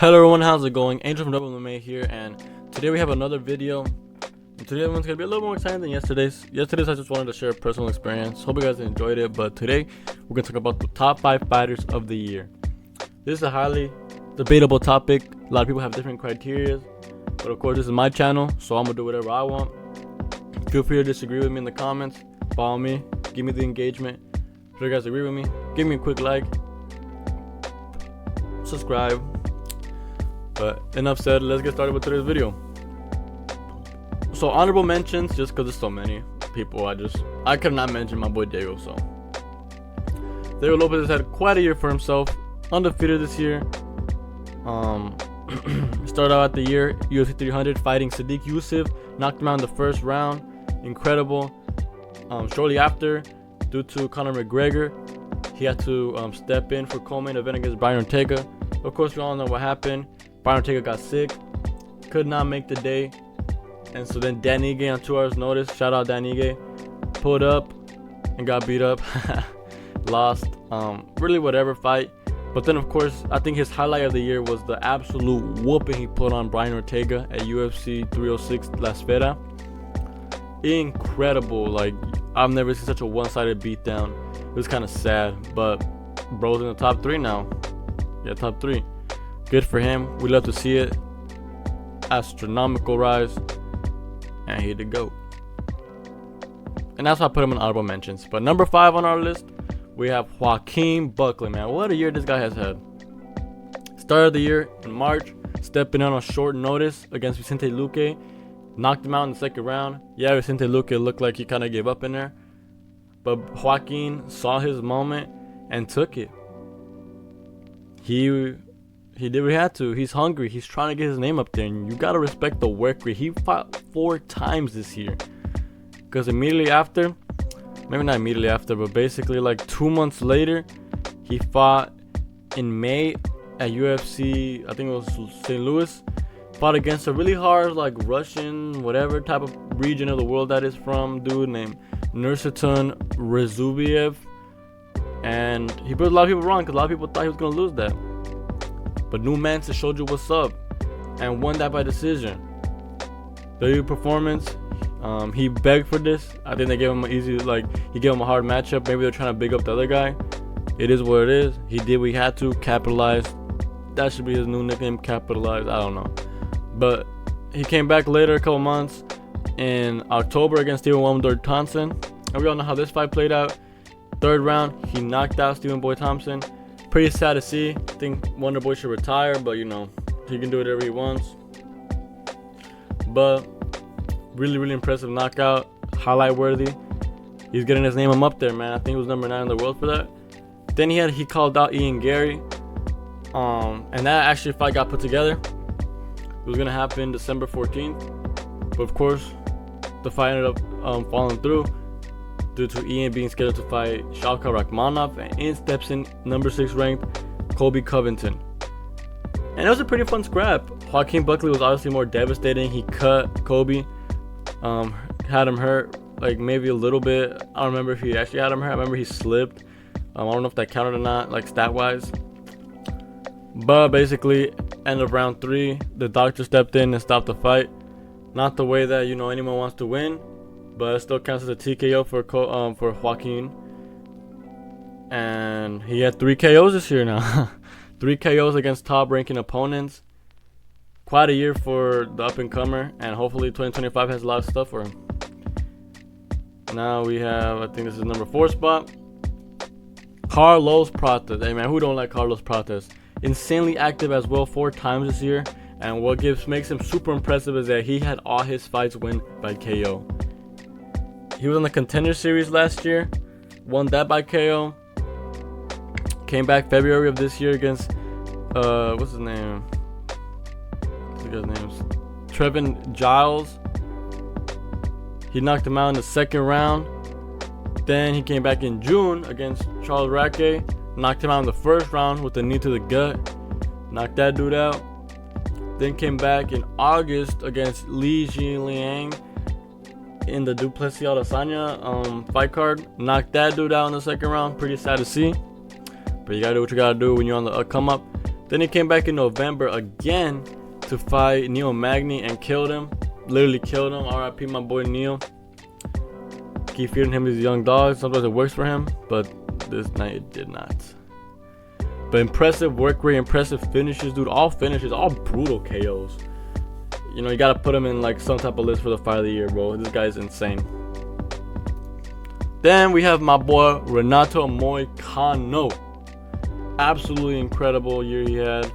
Hello everyone, how's it going? Angel from WMA here, and today we have another video. And today one's gonna be a little more exciting than yesterday's. Yesterday's I just wanted to share a personal experience. Hope you guys enjoyed it. But today we're gonna talk about the top 5 fighters of the year. This is a highly debatable topic. A lot of people have different criteria, but of course this is my channel, so I'm gonna do whatever I want. Feel free to disagree with me in the comments. Follow me, give me the engagement. If you guys agree with me, give me a quick like, subscribe. But enough said, let's get started with today's video. So honorable mentions, just because there's so many people, I could not mention my boy Diego. So Diego Lopez has had quite a year for himself, undefeated this year. Started out the year UFC 300 fighting Sadiq Youssef, knocked him out in the first round, incredible. Shortly after, due to Conor McGregor, he had to step in for co-main event against Brian Ortega. Of course, we all know what happened. Brian Ortega got sick, could not make the day, and so then Dan Ige on 2 hours notice, shout out Dan Ige, pulled up and got beat up. Lost, really whatever fight. But then of course I think his highlight of the year was the absolute whooping he put on Brian Ortega at UFC 306 La Esfera. Incredible, like I've never seen such a one-sided beatdown. It was kind of sad, but bro's in the top 3 now. Yeah, top 3. Good for him. We love to see it. Astronomical rise, and he the GOAT. And that's why I put him in honorable mentions. But number 5 on our list, we have Hakim Buckley. Man, what a year this guy has had. Started the year in March, stepping in on short notice against Vicente Luque, knocked him out in the second round. Yeah, Vicente Luque looked like he kind of gave up in there, but Joaquin saw his moment and took it. He did what he had to. He's hungry. He's trying to get his name up there, and you gotta respect the work rate. He fought 4 times this year, because immediately after, maybe not immediately after, but basically like 2 months later, he fought in May at UFC, I think it was St. Louis. Fought against a really hard, like Russian, whatever type of region of the world that is from, dude named Nursultan Razubiev, and he put a lot of people wrong because a lot of people thought he was gonna lose that. But New Mansa showed you what's up and won that by decision. The performance, he begged for this. I think they gave him an easy, he gave him a hard matchup. Maybe they're trying to big up the other guy. It is what it is. He did what he had to, capitalize. That should be his new nickname, capitalize. I don't know. But he came back later, a couple months, in October against Stephen Wonder Thompson. And we all know how this fight played out. 3rd round, he knocked out Stephen Boy Thompson. Pretty sad to see. I think Wonder Boy should retire, but you know, he can do whatever he wants. But really impressive knockout, highlight worthy. He's getting his name up there, man. I think he was number 9 in the world for that. Then he called out Ian Gary, and that actually fight got put together. It was gonna happen December 14th, but of course the fight ended up falling through due to Ian being scheduled to fight Shavkat Rakhmonov, and in steps in number 6 ranked Colby Covington. And it was a pretty fun scrap. Hakim Buckley was obviously more devastating. He cut Colby, had him hurt, like maybe a little bit. I don't remember if he actually had him hurt. I remember he slipped. I don't know if that counted or not, like stat wise. But basically, end of round 3, the doctor stepped in and stopped the fight. Not the way that anyone wants to win, but it still counts as a TKO for Joaquin. And he had 3 KOs this year now. 3 KOs against top-ranking opponents. Quite a year for the up-and-comer, and hopefully 2025 has a lot of stuff for him. Now we have, I think this is number 4 spot, Carlos Prates. Hey man, who don't like Carlos Prates? Insanely active as well, 4 times this year. And what makes him super impressive is that he had all his fights win by KO. He was on the Contender Series last year, won that by KO. Came back February of this year against, what's his name? What's the guy's name? Trevin Giles. He knocked him out in the 2nd round. Then he came back in June against Charles Raque. Knocked him out in the 1st round with a knee to the gut. Knocked that dude out. Then came back in August against Li Jiliang in the Duplessis Adesanya fight card. Knocked that dude out in the 2nd round. Pretty sad to see, but you gotta do what you gotta do when you're on the come up. Then he came back in November again to fight Neil Magny and killed him. Literally killed him. RIP my boy Neil. Keep feeding him these young dogs. Sometimes it works for him, but this night it did not. But impressive work rate, impressive finishes, dude. All finishes, all brutal KOs. You know, you gotta put him in like some type of list for the fight of the year, bro. This guy's insane. Then we have my boy Renato Moicano. Absolutely incredible year he had.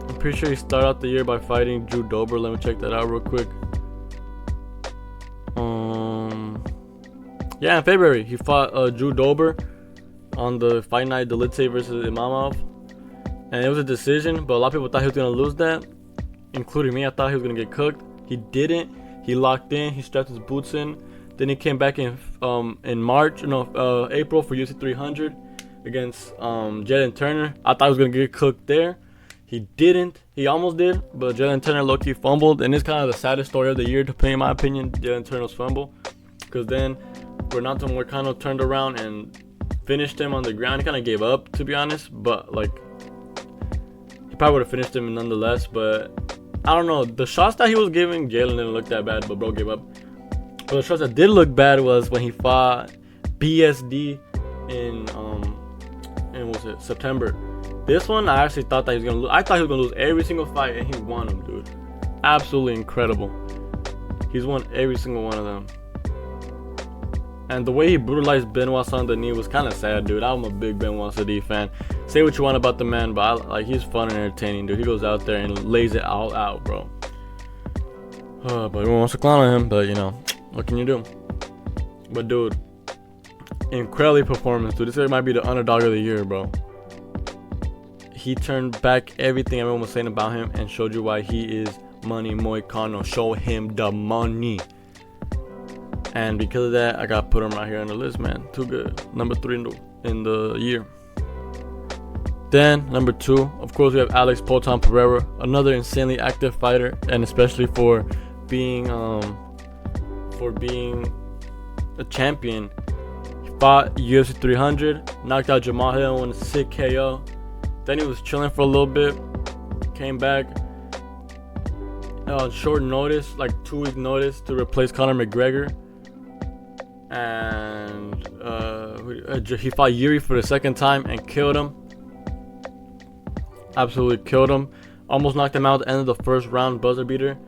I'm pretty sure he started out the year by fighting Drew Dober. Let me check that out real quick. Yeah, in February he fought Drew Dober on the fight night, Delite versus Imamov, and it was a decision. But a lot of people thought he was gonna lose that, including me. I thought he was gonna get cooked. He didn't. He locked in. He strapped his boots in. Then he came back in April for UFC 300 against Jalen Turner. I thought he was gonna get cooked there. He didn't. He almost did, but Jalen Turner low-key fumbled, and it's kind of the saddest story of the year, in my opinion, Jalen Turner's fumble, because then Renato Moicano turned around and finished him on the ground. He kind of gave up, to be honest, but like he probably would have finished him nonetheless. But I don't know, the shots that he was giving, Jalen didn't look that bad, but bro gave up. But the shots that did look bad was when he fought BSD in what was it, September. This one, I actually thought that he was gonna lose. I thought he was gonna lose every single fight, and he won them, dude. Absolutely incredible. He's won every single one of them. And the way he brutalized Benoit Saint-Denis was kind of sad, dude. I'm a big Benoit Saint-Denis fan. Say what you want about the man, but he's fun and entertaining, dude. He goes out there and lays it all out, bro. But everyone wants to clown on him, but you know, what can you do? But dude, incredible performance, dude. This guy might be the underdog of the year, bro. He turned back everything everyone was saying about him and showed you why he is Money Moicano. Show him the money. And because of that, I got put him right here on the list, man. Too good. Number 3 in the year. Then number 2, of course, we have Alex Poatan Pereira, another insanely active fighter, and especially for being a champion. He fought UFC 300, knocked out Jamal Hill in a sick KO. Then he was chilling for a little bit, came back on short notice, like 2-week notice, to replace Conor McGregor. And he fought Yuri for the second time and killed him. Absolutely killed him. Almost knocked him out at the end of the first round, buzzer beater.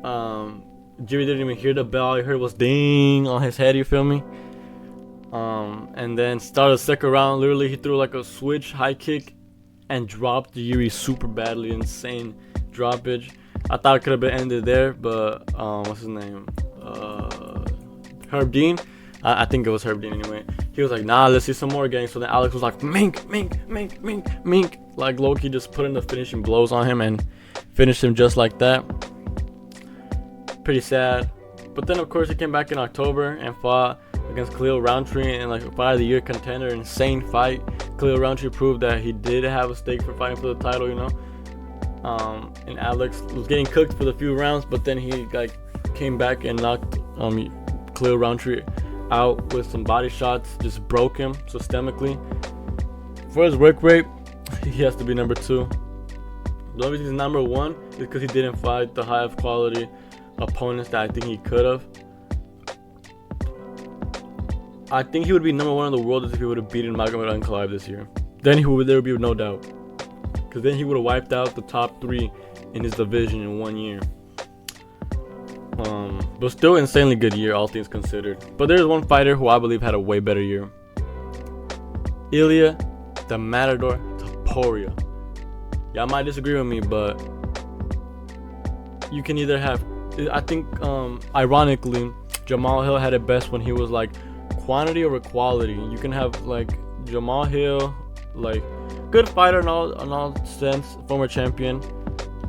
Yuri didn't even hear the bell. All he heard was ding on his head, you feel me? And then started the second round. Literally, he threw like a switch high kick and dropped Yuri super badly. Insane droppage. I thought it could have been ended there, but what's his name? Herb Dean. I think it was Herb Dean anyway. He was like, nah, let's see some more, gang. So then Alex was like, mink, mink, mink, mink, mink. Like Loki just put in the finishing blows on him and finished him just like that. Pretty sad. But then of course he came back in October and fought against Khalil Roundtree in like a fight of the year contender. Insane fight. Khalil Roundtree proved that he did have a stake for fighting for the title, you know. And Alex was getting cooked for the few rounds, but then he like came back and knocked Khalil Roundtree out with some body shots, just broke him systemically. For his work rate, he has to be number 2. The only reason he's number 1 is because he didn't fight the highest quality opponents that I think he could have. I think he would be number 1 in the world if he would have beaten Magomed Ankalaev this year. Then there would be no doubt, because then he would have wiped out the top 3 in his division in 1 year. But still insanely good year, all things considered. But there's one fighter who I believe had a way better year. Iliad the Matador Toria. Y'all might disagree with me, but you can either have, I think ironically, Jamal Hill had it best when he was like quantity over quality. You can have like Jamal Hill, like good fighter in all sense, former champion.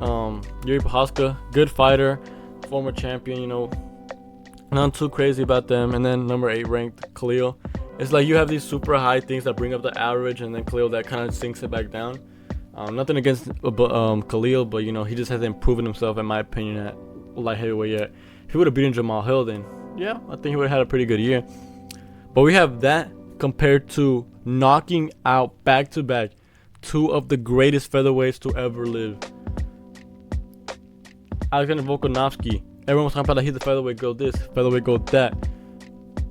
Yuri Prochazka, good fighter, former champion, you know, not too crazy about them. And then number 8 ranked Khalil. It's like you have these super high things that bring up the average, and then Khalil that kind of sinks it back down. Nothing against Khalil, but you know, he just hasn't proven himself, in my opinion, at light heavyweight yet. If he would have beaten Jamal Hill, then yeah, I think he would have had a pretty good year. But we have that compared to knocking out back to back two of the greatest featherweights to ever live. Alexander Volkanovski. Everyone was talking about that he's the featherweight GOAT this, featherweight GOAT that.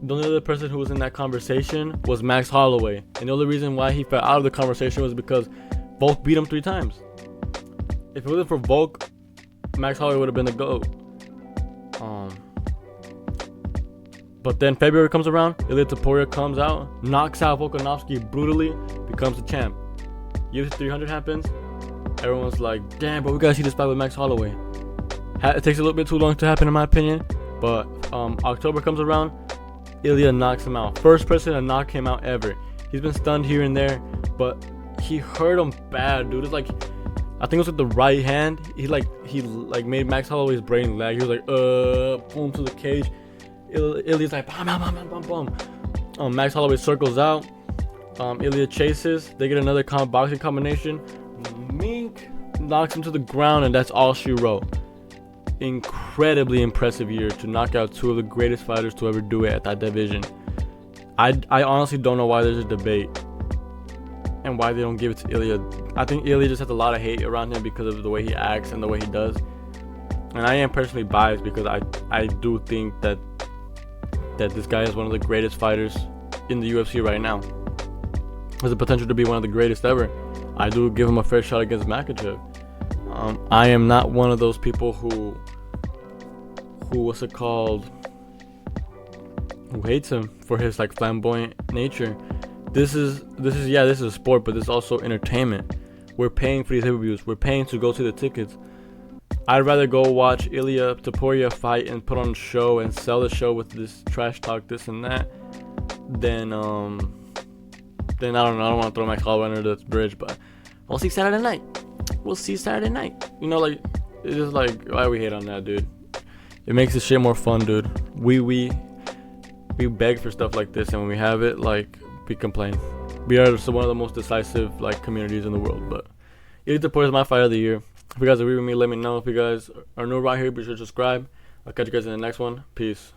The only other person who was in that conversation was Max Holloway. And the only reason why he fell out of the conversation was because Volk beat him 3 times. If it wasn't for Volk, Max Holloway would have been the GOAT. But then February comes around, Iliad Toria comes out, knocks out Volkanovski brutally, becomes the champ. UFC 300 happens. Everyone's like, damn, but we gotta see this fight with Max Holloway. It takes a little bit too long to happen in my opinion. But October comes around, Iliad knocks him out. First person to knock him out ever. He's been stunned here and there, but he hurt him bad, dude. It's like, I think it was with the right hand. He made Max Holloway's brain lag. He was like, boom to the cage. Iliad's like, bam, bam, bam, bam, bam, bam. Max Holloway circles out. Iliad chases. They get another boxing combination. Mink knocks him to the ground, and that's all she wrote. Incredibly impressive year to knock out 2 of the greatest fighters to ever do it at that division. I honestly don't know why there's a debate and why they don't give it to Iliad. I think Iliad just has a lot of hate around him because of the way he acts and the way he does. And I am personally biased because I do think that this guy is one of the greatest fighters in the UFC right now. Has the potential to be one of the greatest ever. I do give him a fair shot against Makhachev. I am not one of those people who what's it called, who hates him for his like flamboyant nature. This is a sport, but this is also entertainment. We're paying for these pay-per-views. We're paying to go see the tickets. I'd rather go watch Iliad Toria fight and put on a show and sell the show with this trash talk, this and that, than I don't know. I don't want to throw Max Holloway under the bridge, but we'll see Saturday night. You know, like, it's just like, why we hate on that, dude? It makes this shit more fun, dude. We beg for stuff like this, and when we have it, like, we complain. We are one of the most decisive, like, communities in the world. But Iliad Toria is my fight of the year. If you guys agree with me, let me know. If you guys are new around here, be sure to subscribe. I'll catch you guys in the next one. Peace.